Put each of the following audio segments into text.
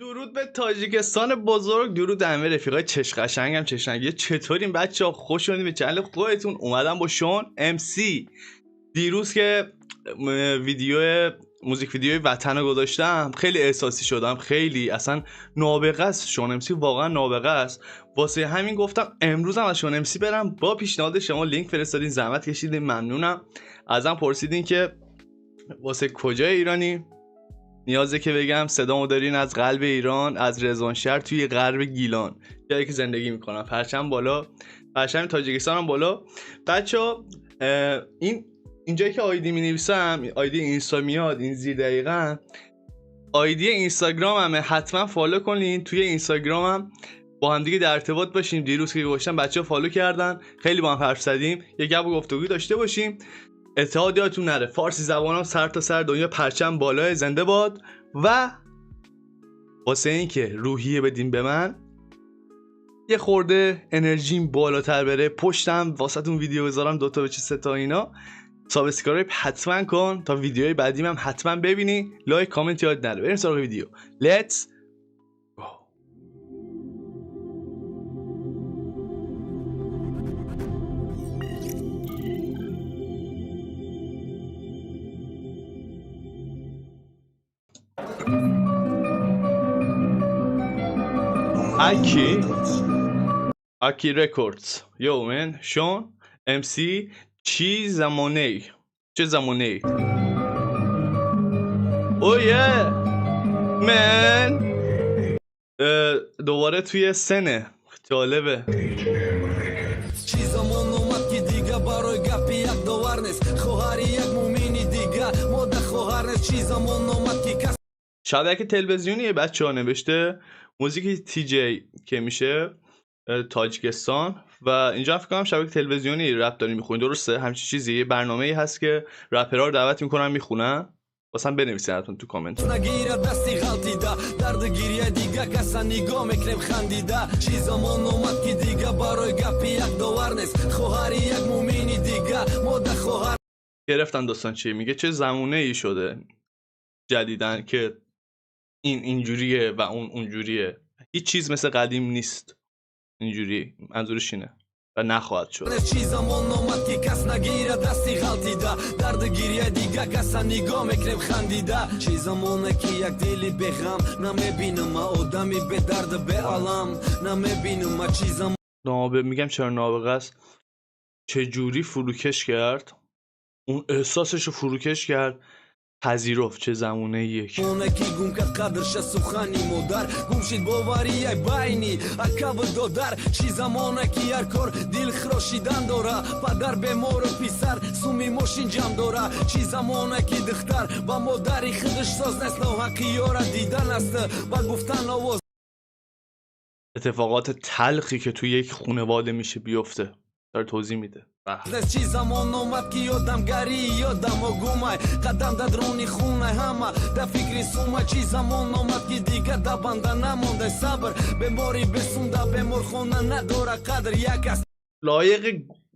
درود به تاجیکستان بزرگ، درود همه رفیقای چش قشنگم چشنگی. چطورین بچه‌ها؟ خوش اومدین به چنل خودتون. اومدم با شون ام سی. دیروز که موزیک ویدیوی وطن رو گذاشتم خیلی احساسی شدم، خیلی اصلا نابغه است. شون ام سی واقعا نابغه است. واسه همین گفتم امروز هم از شون ام سی برم. با پیشنهاد شما لینک فرستادین، زحمت کشیدین، ممنونم. ازم پرسیدین که واسه کجای ایرانی؟ نیازه که بگم صدامو دارین از قلب ایران، از رضوانشهر توی غرب گیلان، جایی که زندگی میکنم. پرچم بالا، پرچم تاجیکستان هم بالا. بچه‌ها اینجایی که آیدی مینویسم، آیدی اینستا میاد این زیر دقیقاً آیدی اینستاگراممه. حتما فالو کنین. توی اینستاگرامم با هم دیگه در ارتباط باشیم. دیروز که گذاشتم بچه‌ها فالو کردن، خیلی با هم حرف زدیم، یه گپ و گفتگو داشته باشیم. اتحاد یادتون نره، فارسی زبانم سر تا سر دنیا پرچم بالای زنده باد. و واسه این که روحیه بدین به من، یه خورده انرژیم بالاتر بره، پشتم واسهتون ویدیو بذارم، 2 تا به 3 تا اینا، سابسکرایب حتما کن تا ویدیوهای بعدیم هم حتما ببینی. لایک کامنت یاد نره. بریم سراغ ویدیو. لیتس Aki Records. Yo man, Sean, MC, چه زمانه Oh yeah man. دوباره توی سنه. جالبه. شبکه تلویزیونیه بچه‌ها، نوشته موزیک تی جی که میشه تاجیکستان. و اینجا فکر کنم شبکه تلویزیونی رپ دارین میخونین، درسته؟ همچین چیزی، یه برنامه‌ای هست که رپرها رو دعوت میکنن میخونن. واسه هم بنویسین حتما تو کامنت. گرفتن داستان چیه؟ میگه چه زمونه ای شده جدیدن که این اینجوریه و اون اونجوریه. هیچ چیز مثل قدیم نیست. اینجوری منظورش اینه و نخواهد شد. میگم چرا نابغه است. چه جوری فروکش کرد، اون احساسش رو فروکش کرد، پذیرفت چه زمونه یک. اتفاقات تلخی که توی یک خانواده میشه بیفته داره توضیح میده.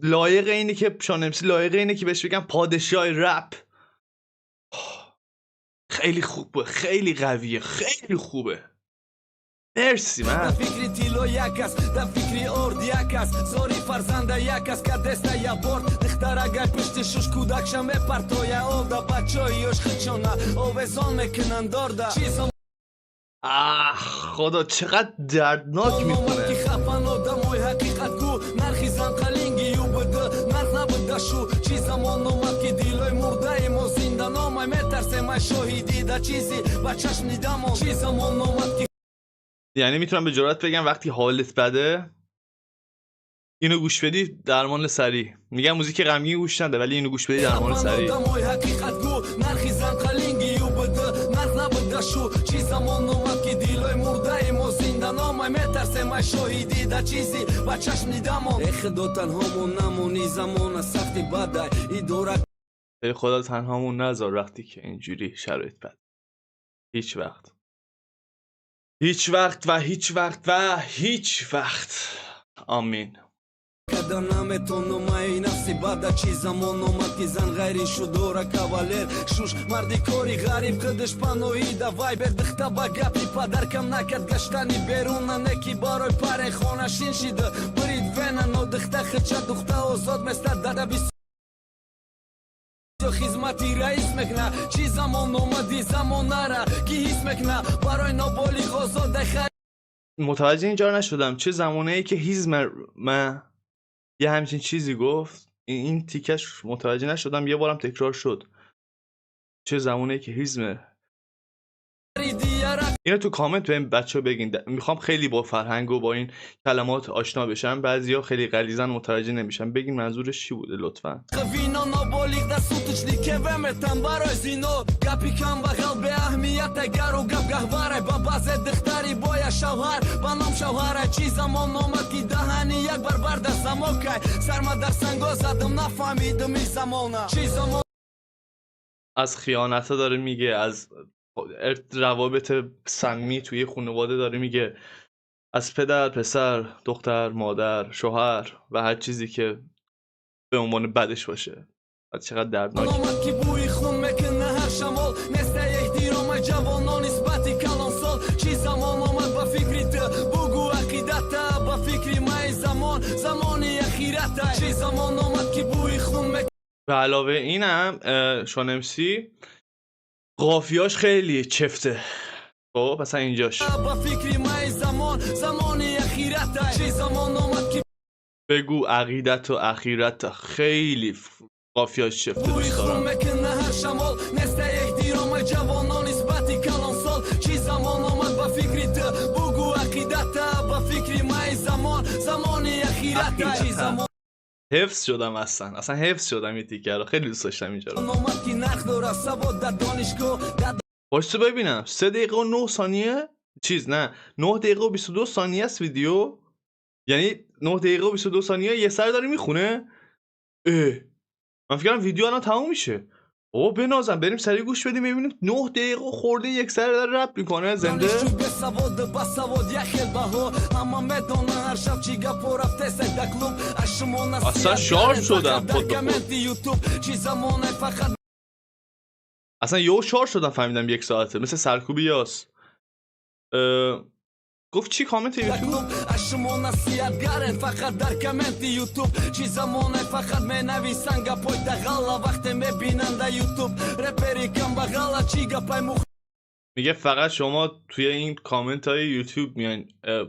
لایق اینه که شون ام سی، لایق اینه که بهش بگم پادشاه رپ. خیلی خوبه، خیلی قویه، خیلی خوبه. مرسی من. فکری تیلو یکس، فکری اورد یکس، زوری فرزنده یکس که دسته یا برد دختر اگر پشت شش کودکشم پرتوی اودا بچاییش خچونه اوزان میکنن دارده چیزم. خدا چقدر دردناک میکنه. خفن آدمای حقیقت گو نرخیزن قلینگی و بده نرخ نبده شو چیزمان اومد که دیلای مرده ایمو زنده نامای میترسه ما شاهیدی دا چیزی و چشم نیدمون چیزمان اومد که. یعنی میتونم به جرات بگم وقتی حالت بده اینو گوش بدی درمان سریع. میگم موزیک غمگین گوش نده ولی اینو گوش بدی درمان سریع. ای خدا تنهامون نذار وقتی که اینجوری شرایط بد. هیچ وقت و هیچ وقت. آمین. Когда наметону мои нафси бада чи замон омад ки зан гайри шудора кавалер шуш марди кори гариб қидиш панои давай бердихта ба гапи падаркам накад гаштани беруна неки барой паре хона шин шида брид вена нодихта хича духта озод места дада бис خدمتی رئیس مکنا چی زمان اومدی زمان نره کی هیچ مکنا برای نابالی غازاد خر متوجه اینجا نشدم چه زمانه ای که هیزم من یه همچین چیزی گفت این تیکش متوجه نشدم یه بارم تکرار شد چه زمانه ای که هیزم اینو تو کامنت بهم بچه بگین میخوام خیلی با فرهنگ و با این کلمات آشنا بشم بعضیا خیلی غلیظن متوجه نمیشن بگین منظورش چی بوده لطفا از خیانت ها داره میگه از روابط صمیمی توی خانواده داره میگه از پدر، پسر، دختر، مادر، شوهر و هر چیزی که به عنوان بدش باشه و چقدر دردناکه به علاوه اینم شانمسی قافیاش خیلی چفته خب مثلا اینجاش بگو عقیدت و اخیرت خیلی قافیاش چفته دوست دارم حفظ شدم اصلا حفظ شدم این تیکه رو خیلی دوست داشتم اینجا رو باشتو ببینم 3 دقیقه و 9 ثانیه چیز نه 9 دقیقه و 22 ثانیه است ویدیو یعنی 9 دقیقه و 22 ثانیه یه سر داره میخونه من فکرم ویدیو الان تموم میشه او بنازم بریم سریع گوش بدیم ببینیم 9 دقیقه خورده یک سر داره رپ میکنه زنده اصلا شارژ شدم خود به خود اصلا یهو شارژ شدم فهمیدم 1 ساعته مثل سرکوبی یاس گفت چی کامنت یوتیوب فقط در کامنت یوتیوب چی زمانه فقط مینویسن گپای دغلا وقتی میبینن در یوتیوب رپری کم بغلا چی گپای میگه فقط شما توی این کامنت های یوتیوب میان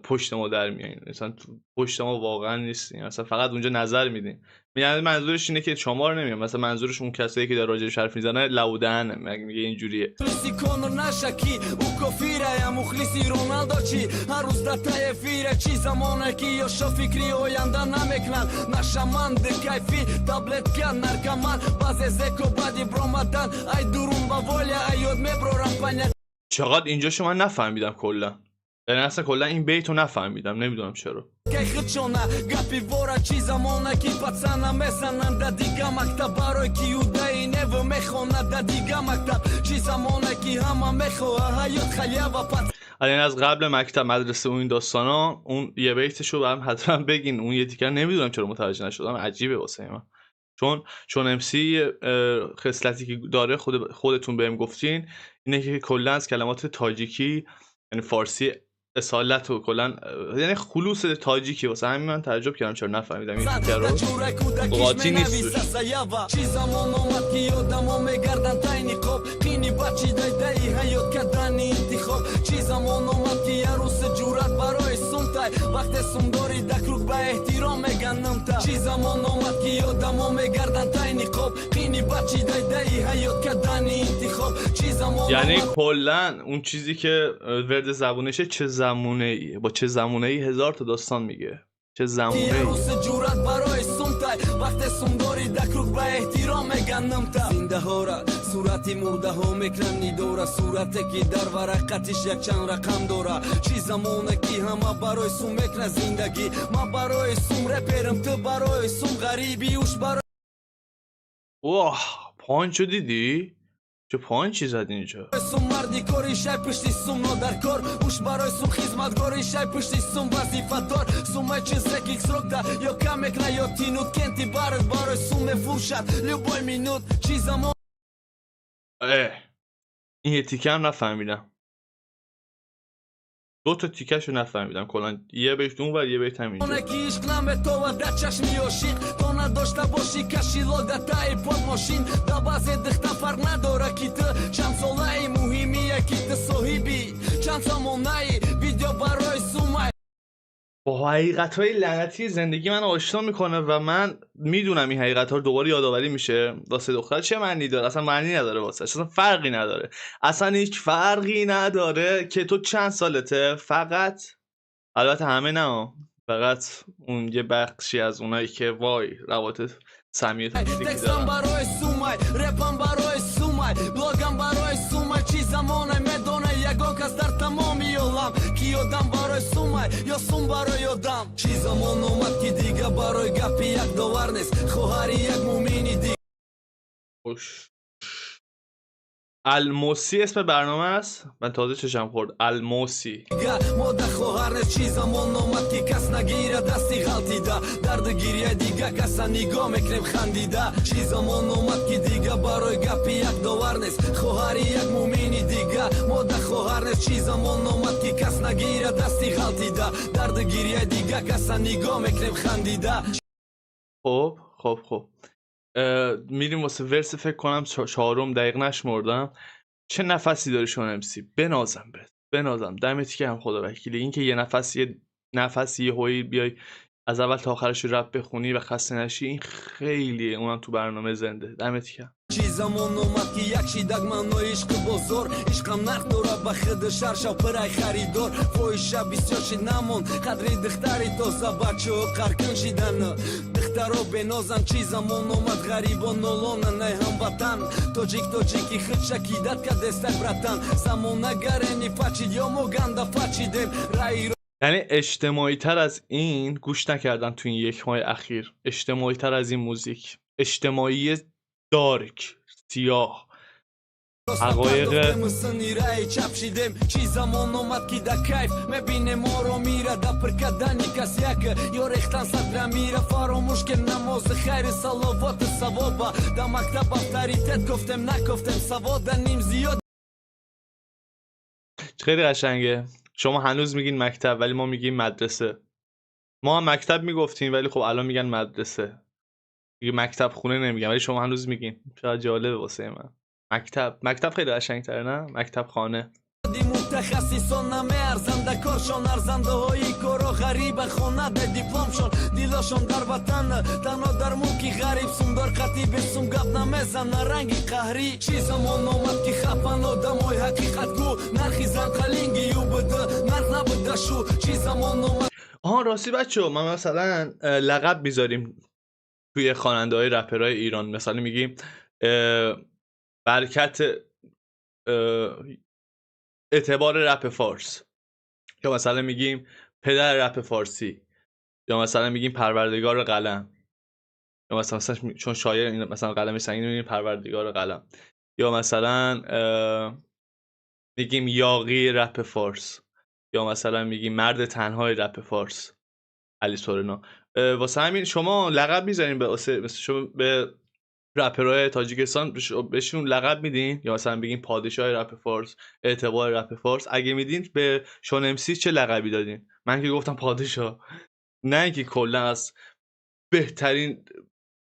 پشت ما در میان مثلا پشت ما واقعا نیستین مثلا فقط اونجا نظر میدین یعنی منظورش اینه که شما رو نمیان مثلا منظورش اون کسایی که در راجعش حرف میزنه لودهنه میگه اینجوریه چقدر اینجا شما نفهمیدم کلا یعنی اصلا کلا این بیتو نفهمیدم نمیدونم چرا الان از قبل مکتب مدرسه و این داستانا اون یه بیتشو برام حتما بگین اون یه تیکر نمیدونم چرا متوجه نشدم عجیبه واسه من چون امسی خصلتی که داره خودتون بهم گفتین اینه که کلا از کلمات تاجیکی یعنی فارسی اصالت و کلا یعنی خلوص تاجیکی واسه همین من تعجب کردم چرا نفهمیدم این تیکر رو قاطی نیست وقت سومداری دکروک به احترام میگنم تا چی زمان اومد که یادمو میگردن تای نقاب قینی بچی دای حیات کردنی انتخاب چی زمان یعنی کلا اون چیزی که ورد زبونشه چه زمونه ای با چه زمونه ای هزار تا داستان میگه چه زمونه ای جورت برای سومتای وقت سومداری دکروک به احترام میگنم تا زنده ها را صورتی مرده ها میکنن داره صورتی که در ورقتش یک چند رقم داره چی زمانه که همه برای سوم میکنه زندگی ما برای سوم رپرم تو برای سوم غریبی اوش برای اوه پانچو دیدی؟ چه پانچی زد اینجا؟ سوم مردی کاری شای پشتی سوم نادر کار اوش برای سوم خدمت Омад гори шай пышти сум вазифадор Сумай чизеких срокта Йо камек на йо тинут Кенти барет барой суме фуршат Любой минут чизам این یه تیکه هم نفهمیدم. 2 تا تیکه‌شو نفهمیدم کلا. یه بیت اون و یه بیت همین. Neki išklame tova da čaš mi ošin To na došta boši kašilo da taj pod mošin Da baze dëhta fark na dora kitë Qam solaj muhimi e kitë sohibi Qam somonaj video baroj sumaj با حقیقت‌های لعنتی زندگی من آشنا میکنه و من میدونم این حقیقت‌ها رو دوباره یادآوری میشه. واسه دختر چه معنی داره؟ اصلا معنی نداره واسه اصلا فرقی نداره. اصلا هیچ فرقی نداره که تو چند سالته. فقط البته همه نه، فقط اون یه بخشی از اونایی که وای روابط صمیمی توکسیک Tekstam دارن. baroj sumaj, repam baroj sumaj Blogam baroj sumaj, čizam onaj me donaj Jagoka starta momi jolam Ki odam baroj sumaj, jo sum baroj odam Čizam ono matki diga baroj gapi jak do varnes Khohari jak mumini diga خوش. الموسی اسم برنامه است. من تازه چشم خورد. الموسی. Moda khoharnes čizam ono matki kas nagira dasti ghaltida Dardı girya diga kasa nigo mekrem khandida Čizam ono matki diga baroj gapi jak do varnes Khohari jak mumini diga Moda khoharnes čizam ono matki kas nagira dasti ghaltida Dardı girya diga kasa nigo mekrem khandida خب میریم واسه ورس. فکر کنم 4 دقیقه نشمردم. چه نفسی داری شون امسی؟ بنازم بهت، بنازم دمت گرم خدا وکیلی. این که یه نفسی یه هوی بیای از اول تا آخرش رپ بخونی و خسته نشی، این خیلیه، اونم تو برنامه زنده. دمت گرم. Čizam ono matki jakši dagmano ishkë bozor Ishkam nartora bakhëdë sharsha përaj kharidor Po isha bisjoshi namon Kadri dëhtari to zabaqo Karkën shidanë Dëhtaro benozan Čizam ono mat garibon nolonë Nëj hambatan Tojik i hëqa kidat ka destak bratan Zamona gareni faqid Jo mo ganda faqidem Rai یعنی اجتماعی تر از این گوش نکردم تو این 1 ماه اخیر. اجتماعی تر از این موزیک. اجتماعی دارک، سیاه، حقایق Čizam ono matki da kajf Me bine moro mira Da përka dani kasjakë Jo rehtan sa dramira Faro mushkem namozë Hajri salovot savoba Da maktab autoritet Koftem na koftem savoda nim ziyod خیلی قشنگه. شما هنوز میگین مکتب ولی ما میگیم مدرسه. ما هم مکتب میگفتیم ولی خب الان میگن مدرسه. دیگه مکتب خونه نمیگن ولی شما هنوز میگین. چقدر جالبه واسه من. مکتب خیلی قشنگ‌تره نه؟ مکتب خانه. Di mutakhasisona me arzanda korshon arzanda hoyi koro ghariba khonade diplom shon diloshon darbatan tano darmuki gharib sundor khatib sum gabna mezan rangi qahri chizam ono matki khapano da moy haqiqat gu narkhizan qalingi yubd narna بدشو chizam ono آها راستی بچه‌ها ما مثلا لقب میذاریم توی خواننده‌های رپرهای ایران. مثلا میگیم برکت اعتبار رپ فارس، یا مثلا میگیم پدر رپ فارسی، یا مثلا میگیم پروردگار قلم، یا مثلا چون شاعر این مثلا قلم سنگین میگیم پروردگار قلم، یا مثلا میگیم یاغی رپ فارس، یا مثلا میگیم مرد تنهای رپ فارس علی سورنا. واسه همین شما لقب میذارین مثلا شما به رپرهای تاجیکستان بهشون لقب میدین، یا مثلا بگین پادشاه رپ فارس، اعتبار رپ فارس. اگه میدین به شون ام سی چه لقبی دادین؟ من که گفتم پادشاه، نه اینکه کلا از بهترین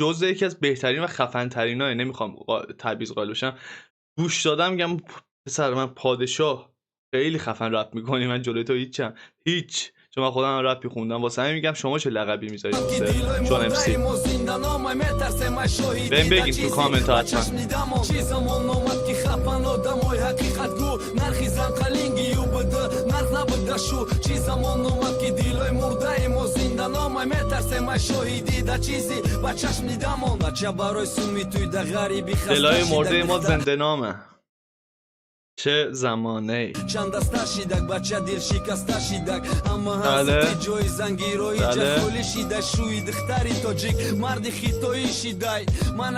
جزء یکی از بهترین و خفن ترینای، نمیخوام تبعیض قائل بشم، گوش دادم میگم پسر من پادشاه خیلی خفن رپ میکنی، من جلوی تو هیچ چون من خودم رپ میخوندم. واسه همین میگم شما چه لقبی میذارید واسه شون ام سی؟ بهم بگین تو کامنت ها حتما. دلای مرده ما زنده نامه. چه زمانه چند استاشیدک بچه دیر شکستاشیدک اما بله. هستی جوی زنگیروی جفولی شیده شوی دختری توجیک مردی خیتوی شیدای من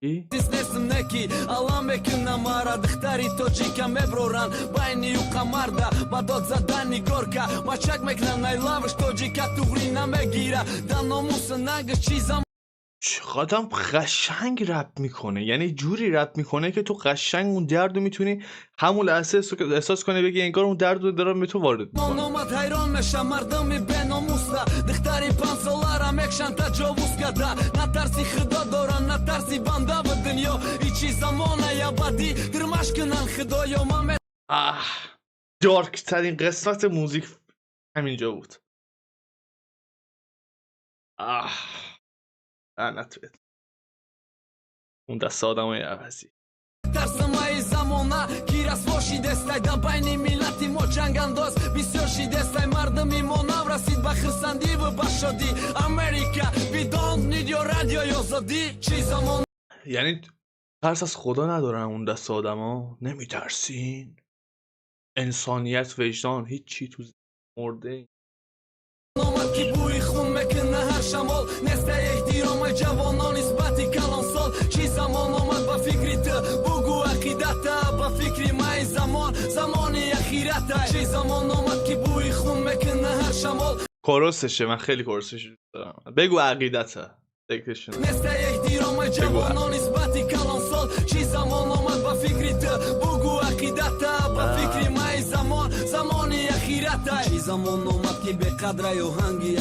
ای؟ Снесем neki Alamekën në mara Dëhtari to gjika me broran Bajni ju kamarda Badot za dani gorka Ma qak me kna najlavësh To gjika tu vrina me gira Dano musë nagësh qiza چقدرم قشنگ رپ میکنه، یعنی جوری رپ میکنه که تو قشنگ اون درد رو میتونی همون لحظه احساس کنی، بگی انگار اون درد رو دارم به تو وارد میکنه. Monomat hajron me shamardëmi beno musta Dëhtari pan solara me kshan ta gjovuska da Natar si khëdo doron Natar si bandavë dënjo I qiza mona ja badi Tërmash kënan khëdo jo ma me دارک ترین قسمت موزیک همینجا بود. لعنت بهت. اون دست آدمای عوضی. Tarsëmaj zamona Kira s'foshi destaj Da bajni milati mo qangandos Bisjoshi destaj mardëmi mo navrasit Ba khërsandivë ba shodi Amerika Bidon نیدیو رادیو yo zodi Qizamon یعنی ترس از خدا ندارن اون دست آدما؟ نمیترسین؟ انسانیت، وجدان، هیچی تو مرده. Nomad ki buri khun me kënë her shamol Neste e htiro me gjavonon Isbati kalon sol Qizamon nomad ba fikri të Bugu akidata Ba fikri ma I zamon Zamoni akhirata Qizamon nomad ki buri khun me kënë her shamol کورسشه، من خیلی کورسش دوست دارم. بگو عقیدته. دکتشون. Neste e htiro me gjavonon Isbati kalon sol Qizamon nomad ba fikri të Bugu akidata Ba fikri ma I zamon Zamoni akhirata Qizamon nomad ki be kadra jo hangi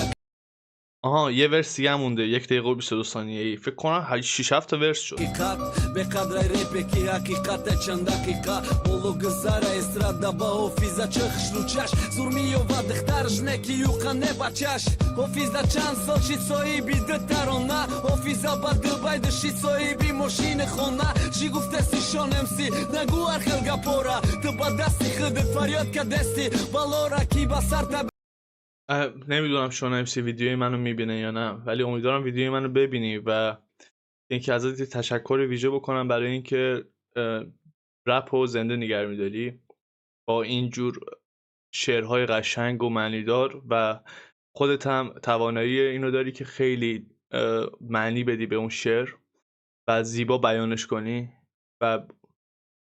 آها یه ورس دیگه هم مونده، 1 دقیقه و 22 ثانیه ای. فکر کنم 6 7 تا ورس شد. Be kadraj repe ki hakikate që ndaki ka Bolo gëzara e strada ba ofiza që khshlu qash Zurmi jo va dëkhtarësh ne ki ju ka ne ba qash Ofiza qanë sot shitso I bi dëtarona Ofiza ba dëbaj dë shitso I bi moshine khona Shi gufte si shonem si në guar helga pora Të badasti khëdët fariot ka desti Valora ki basarta نمیدونم شما امسی ویدیوی منو میبینه یا نه، ولی امیدوارم ویدیوی منو ببینی و اینکه ازت تشکر ویژه بکنم برای اینکه رپ و زنده نگه میداری با اینجور شعرهای قشنگ و معنیدار و خودت هم توانایی اینو داری که خیلی معنی بدی به اون شعر و زیبا بیانش کنی و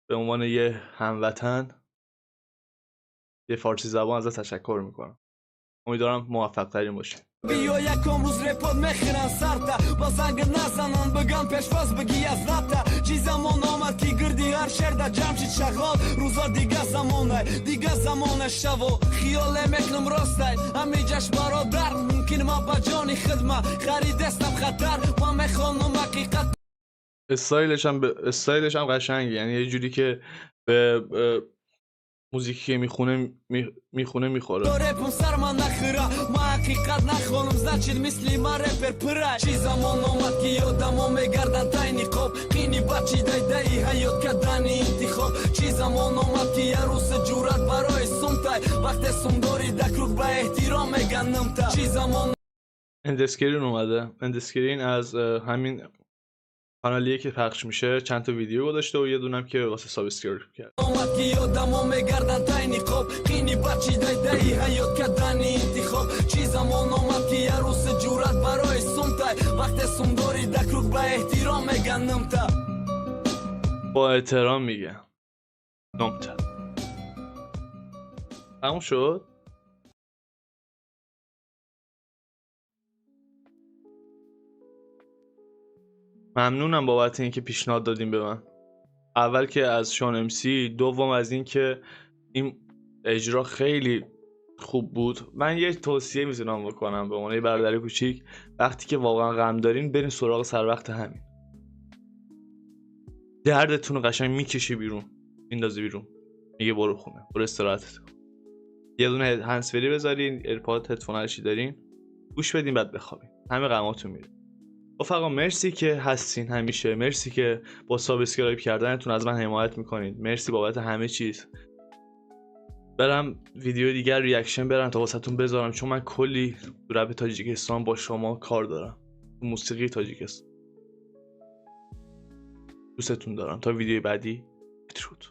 به عنوان یه هموطن یه فارسی زبان ازت تشکر میکنم. امیدوارم موفق ترین باشی. Bio jakom ruz repod me khran sarta Bazangë nazanon bëgan peshfas bëgia znata Qizamon nomad ki gërdi har sherda gjamqi qagol Ruzor diga zamone shavo Khiole me knëm rostaj Ami gjash barodar Mumkin ma bajoni khidma Khari destam khatar Ma me khonum hakikat استایلش هم قشنگه، یعنی یه جوری که به موزیکی که میخونه میخوره. Repëm sarma na khëra Ma hakikat na khonum Znaqit misli ma reper përa Qizamon nomad ki jo damo me gardan tajni kop Kini baci daj hayot ka dani inti khop Qizamon nomad ki jaru se gjurat baroj sumtaj Vakte sumdori da kruk ba ehtiro me ganëmta Qizamon اندسکرین اومده. اندسکرین از همین کانالیه که پخش میشه چند تا ویدیو گذاشته و یه دونم که واسه سابسکرایب کرد. nomad ki jo damo me gardan tajni kop Kini baci daj hayot ka dani inti khop Qizamon nomad ki jaru se gjurat baroj sumtaj Vakte sumdori da kruk ba ehtiro me ganëmta با احترام میگم. نمتر. تموم شد؟ ممنونم بابت اینکه پیشنهاد دادیم به من. اول که از شان امسی، دوم از این که این اجرا خیلی خوب بود. من یه توصیه میتونم بکنم به عنوان برادر کوچیک، وقتی که واقعا غم دارین برین سراغ سر وقت همین. دردتون رو قشنگ میکشی بیرون، میندازی بیرون، میگه برو خونه، برو استراحتت کن. یه دونه هندزفری بذارین، ایرپاد هدفون هرچی دارین، گوش بدین، بعد بخوابین. همه غماتون میره. رفقا مرسی که هستین همیشه، مرسی که با سابسکرایب کردنتون از من حمایت میکنید، مرسی بابت همه چیز. برم ویدیو دیگر ریاکشن برم تا واسهتون بذارم، چون من کلی تو رپ تاجیکستان با شما کار دارم، تو موسیقی تاجیکستان. دوستتون دارم. تا ویدیو بعدی، بدرود.